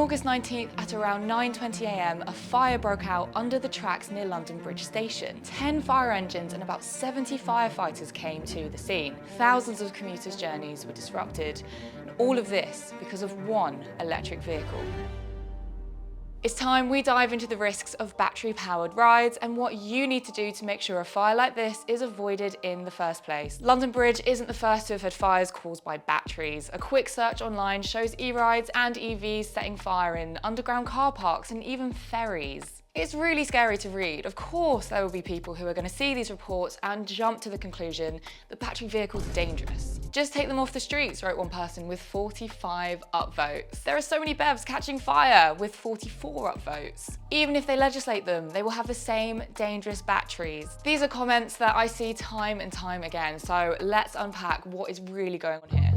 August 19th at around 9:20 AM, a fire broke out under the tracks near London Bridge Station. 10 fire engines and about 70 firefighters came to the scene. Thousands of commuters' journeys were disrupted, and all of this because of one electric vehicle. It's time we dive into the risks of battery-powered rides and what you need to do to make sure a fire like this is avoided in the first place. London Bridge isn't the first to have had fires caused by batteries. A quick search online shows e-rides and EVs setting fire in underground car parks and even ferries. It's really scary to read. Of course, there will be people who are going to see these reports and jump to the conclusion that battery vehicles are dangerous. Just take them off the streets, wrote one person with 45 upvotes. There are so many BEVs catching fire with 44 upvotes. Even if they legislate them, they will have the same dangerous batteries. These are comments that I see time and time again, so let's unpack what is really going on here.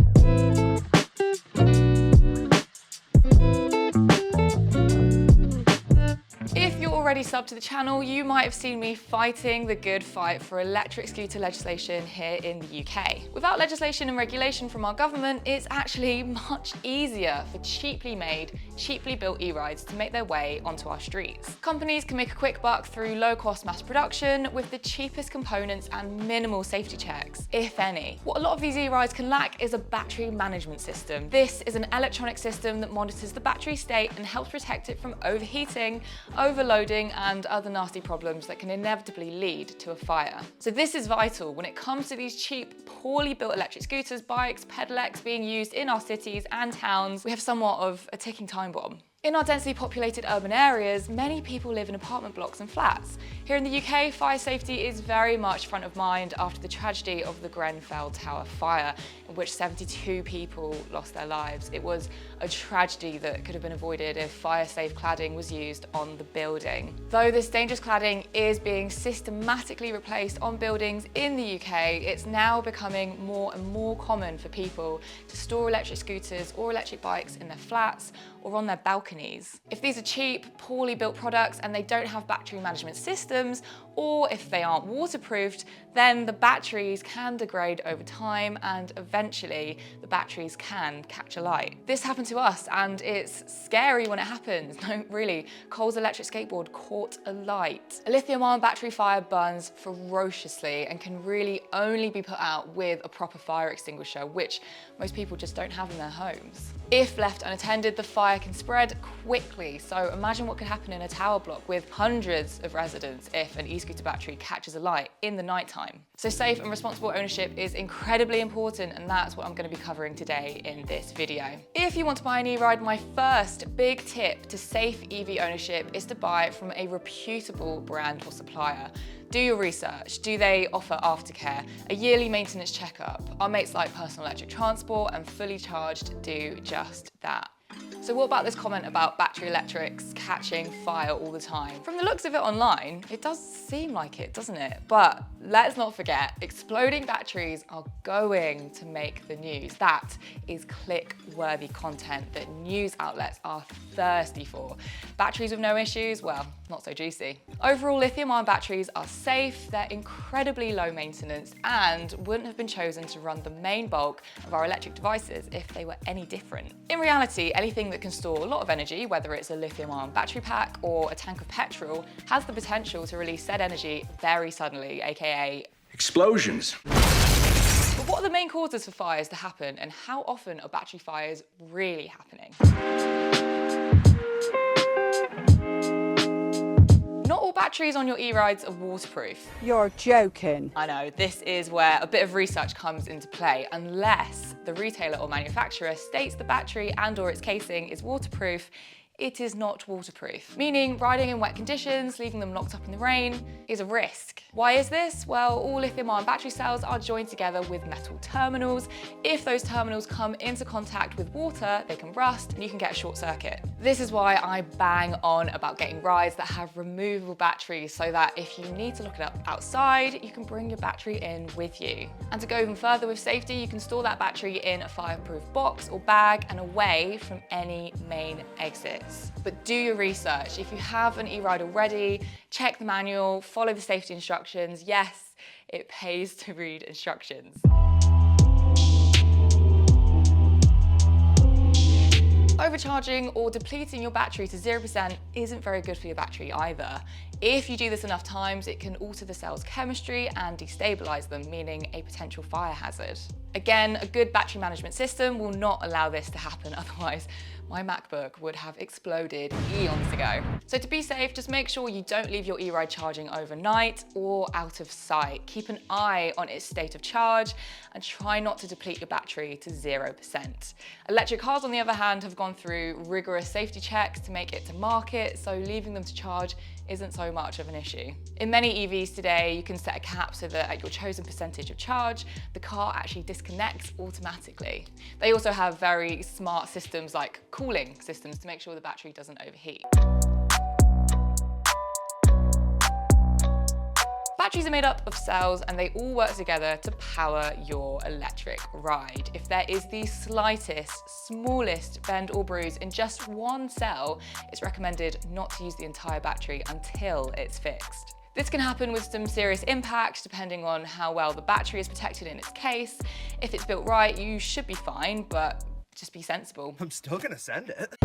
If you're already subbed to the channel, you might have seen me fighting the good fight for electric scooter legislation here in the UK. Without legislation and regulation from our government, it's actually much easier for cheaply made, cheaply built e-rides to make their way onto our streets. Companies can make a quick buck through low-cost mass production with the cheapest components and minimal safety checks, if any. What a lot of these e-rides can lack is a battery management system. This is an electronic system that monitors the battery state and helps protect it from overheating, overloading and other nasty problems that can inevitably lead to a fire. So this is vital when it comes to these cheap, poorly built electric scooters, bikes, pedelecs being used in our cities and towns. We have somewhat of a ticking time bomb. In our densely populated urban areas, many people live in apartment blocks and flats. Here in the UK, fire safety is very much front of mind after the tragedy of the Grenfell Tower fire, in which 72 people lost their lives. It was a tragedy that could have been avoided if fire-safe cladding was used on the building. Though this dangerous cladding is being systematically replaced on buildings in the UK, it's now becoming more and more common for people to store electric scooters or electric bikes in their flats or on their balconies. If these are cheap, poorly built products and they don't have battery management systems, or if they aren't waterproofed, then the batteries can degrade over time and eventually the batteries can catch alight. This happened to us and it's scary when it happens. No, really, Cole's electric skateboard caught alight. A lithium-ion battery fire burns ferociously and can really only be put out with a proper fire extinguisher, which most people just don't have in their homes. If left unattended, the fire can spread quickly. So imagine what could happen in a tower block with hundreds of residents if an e-scooter battery catches alight in the nighttime. So safe and responsible ownership is incredibly important, and that's what I'm going to be covering today in this video. If you want to buy an e-ride, my first big tip to safe EV ownership is to buy from a reputable brand or supplier. Do your research. Do they offer aftercare? A yearly maintenance checkup? Our mates like Personal Electric Transport and Fully Charged do just that. So what about this comment about battery electrics catching fire all the time? From the looks of it online, it does seem like it, doesn't it? But let's not forget, exploding batteries are going to make the news. That is click-worthy content that news outlets are thirsty for. Batteries with no issues, well, not so juicy. Overall, lithium-ion batteries are safe, they're incredibly low maintenance, and wouldn't have been chosen to run the main bulk of our electric devices if they were any different. In reality, anything that can store a lot of energy, whether it's a lithium-ion battery pack or a tank of petrol, has the potential to release said energy very suddenly, aka explosions. But what are the main causes for fires to happen, and how often are battery fires really happening? Not all batteries on your e-rides are waterproof. You're joking. I know, this is where a bit of research comes into play. Unless the retailer or manufacturer states the battery and/or its casing is waterproof, it is not waterproof, meaning riding in wet conditions, leaving them locked up in the rain, is a risk. Why is this? Well, all lithium-ion battery cells are joined together with metal terminals. If those terminals come into contact with water, they can rust and you can get a short circuit. This is why I bang on about getting rides that have removable batteries, so that if you need to look it up outside, you can bring your battery in with you. And to go even further with safety, you can store that battery in a fireproof box or bag and away from any main exit. But do your research. If you have an e-ride already, check the manual, follow the safety instructions. Yes, it pays to read instructions. Over Overcharging or depleting your battery to 0% isn't very good for your battery either. If you do this enough times, it can alter the cell's chemistry and destabilize them, meaning a potential fire hazard. Again, a good battery management system will not allow this to happen, otherwise my MacBook would have exploded eons ago. So to be safe, just make sure you don't leave your e-ride charging overnight or out of sight. Keep an eye on its state of charge and try not to deplete your battery to 0%. Electric cars, on the other hand, have gone through rigorous safety checks to make it to market, so leaving them to charge isn't so much of an issue. In many EVs today, you can set a cap so that at your chosen percentage of charge, the car actually disconnects automatically. They also have very smart systems like cooling systems to make sure the battery doesn't overheat. Batteries are made up of cells and they all work together to power your electric ride. If there is the slightest, smallest bend or bruise in just one cell, it's recommended not to use the entire battery until it's fixed. This can happen with some serious impacts depending on how well the battery is protected in its case. If it's built right, you should be fine, but just be sensible. I'm still gonna send it.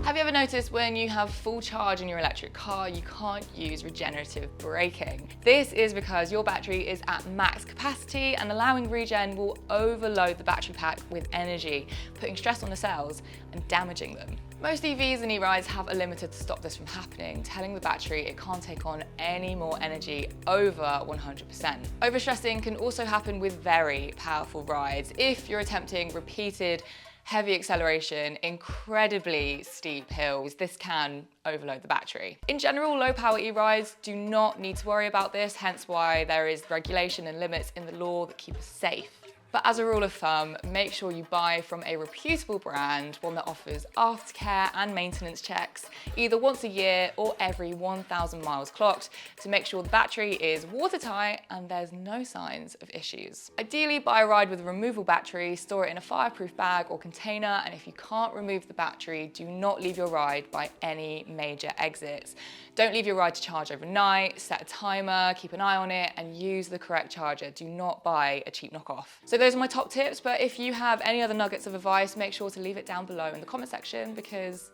Have you ever noticed when you have full charge in your electric car, you can't use regenerative braking? This is because your battery is at max capacity, and allowing regen will overload the battery pack with energy, putting stress on the cells and damaging them. Most EVs and e-rides have a limiter to stop this from happening, telling the battery it can't take on any more energy over 100%. Overstressing can also happen with very powerful rides. If you're attempting repeated heavy acceleration, incredibly steep hills, this can overload the battery. In general, low power e-rides do not need to worry about this, hence why there is regulation and limits in the law that keep us safe. But as a rule of thumb, make sure you buy from a reputable brand, one that offers aftercare and maintenance checks, either once a year or every 1,000 miles clocked, to make sure the battery is watertight and there's no signs of issues. Ideally, buy a ride with a removable battery, store it in a fireproof bag or container, and if you can't remove the battery, do not leave your ride by any major exits. Don't leave your ride to charge overnight, set a timer, keep an eye on it, and use the correct charger. Do not buy a cheap knockoff. So those are my top tips, but if you have any other nuggets of advice, make sure to leave it down below in the comment section, because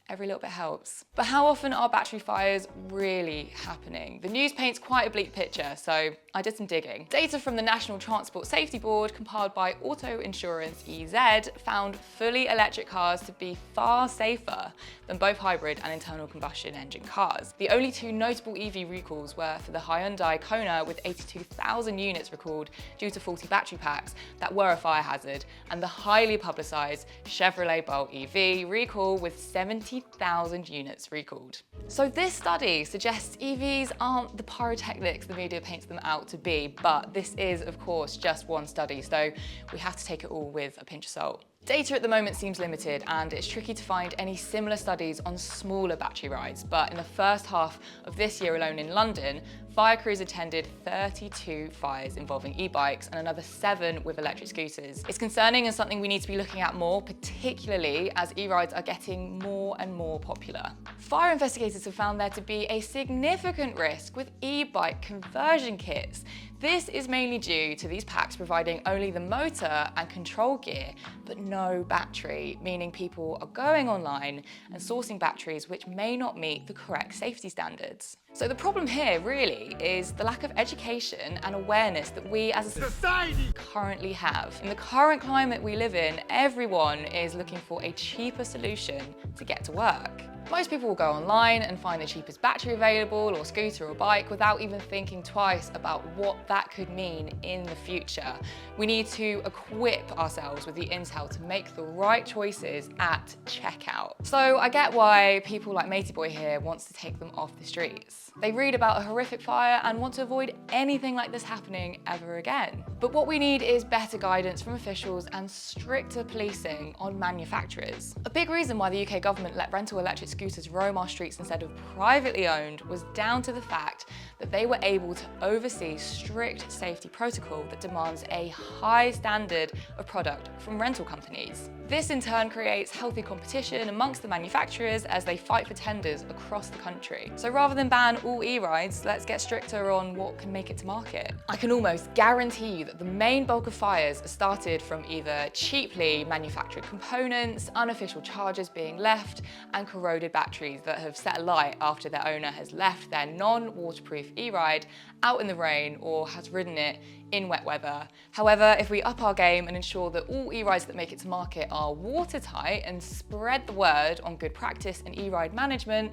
every little bit helps. But how often are battery fires really happening? The news paints quite a bleak picture, so I did some digging. Data from the National Transport Safety Board, compiled by Auto Insurance EZ, found fully electric cars to be far safer than both hybrid and internal combustion engine cars. The only two notable EV recalls were for the Hyundai Kona with 82,000 units recalled due to faulty battery packs that were a fire hazard, and the highly publicised Chevrolet Bolt EV recall with 70,000 units recalled. So this study suggests EVs aren't the pyrotechnics the media paints them out to be, but this is of course just one study, so we have to take it all with a pinch of salt. Data at the moment seems limited, and it's tricky to find any similar studies on smaller battery rides, but in the first half of this year alone in London, fire crews attended 32 fires involving e-bikes and another 7 with electric scooters. It's concerning and something we need to be looking at more, particularly as e-rides are getting more and more popular. Fire investigators have found there to be a significant risk with e-bike conversion kits. This is mainly due to these packs providing only the motor and control gear, but no battery, meaning people are going online and sourcing batteries which may not meet the correct safety standards. So the problem here really is the lack of education and awareness that we as a society currently have. In the current climate we live in, everyone is looking for a cheaper solution to get to work. Most people will go online and find the cheapest battery available, or scooter or bike, without even thinking twice about what that could mean in the future. We need to equip ourselves with the intel to make the right choices at checkout. So I get why people like Matey Boy here wants to take them off the streets. They read about a horrific fire and want to avoid anything like this happening ever again. But what we need is better guidance from officials and stricter policing on manufacturers. A big reason why the UK government let rental electric scooters roam our streets instead of privately owned was down to the fact that they were able to oversee strict safety protocol that demands a high standard of product from rental companies. This in turn creates healthy competition amongst the manufacturers as they fight for tenders across the country. So rather than ban all e-rides, let's get stricter on what can make it to market. I can almost guarantee you that the main bulk of fires are started from either cheaply manufactured components, unofficial chargers being left, and corroded batteries that have set alight after their owner has left their non-waterproof e-ride out in the rain or has ridden it in wet weather. However, if we up our game and ensure that all e-rides that make it to market are watertight and spread the word on good practice in e-ride management,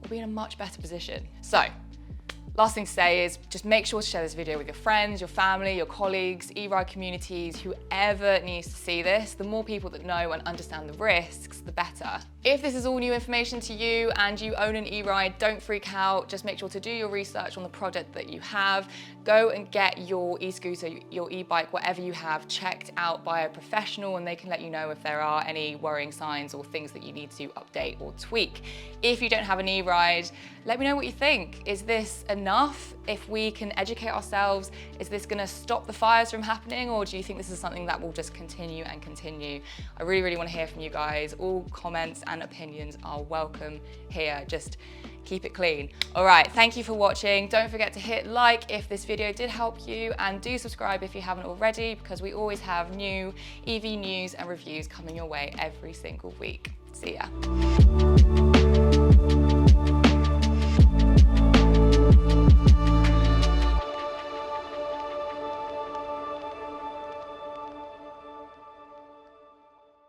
we'll be in a much better position. So, last thing to say is just make sure to share this video with your friends, your family, your colleagues, e-ride communities, whoever needs to see this. The more people that know and understand the risks, the better. If this is all new information to you and you own an e-ride, don't freak out. Just make sure to do your research on the product that you have. Go and get your e-scooter, your e-bike, whatever you have, checked out by a professional, and they can let you know if there are any worrying signs or things that you need to update or tweak. If you don't have an e-ride, let me know what you think. Is this enough? If we can educate ourselves, is this gonna stop the fires from happening, or do you think this is something that will just continue and continue? I really, really wanna hear from you guys. All comments and opinions are welcome here. Just keep it clean. All right, thank you for watching. Don't forget to hit like if this video did help you, and do subscribe if you haven't already, because we always have new EV news and reviews coming your way every single week. See ya.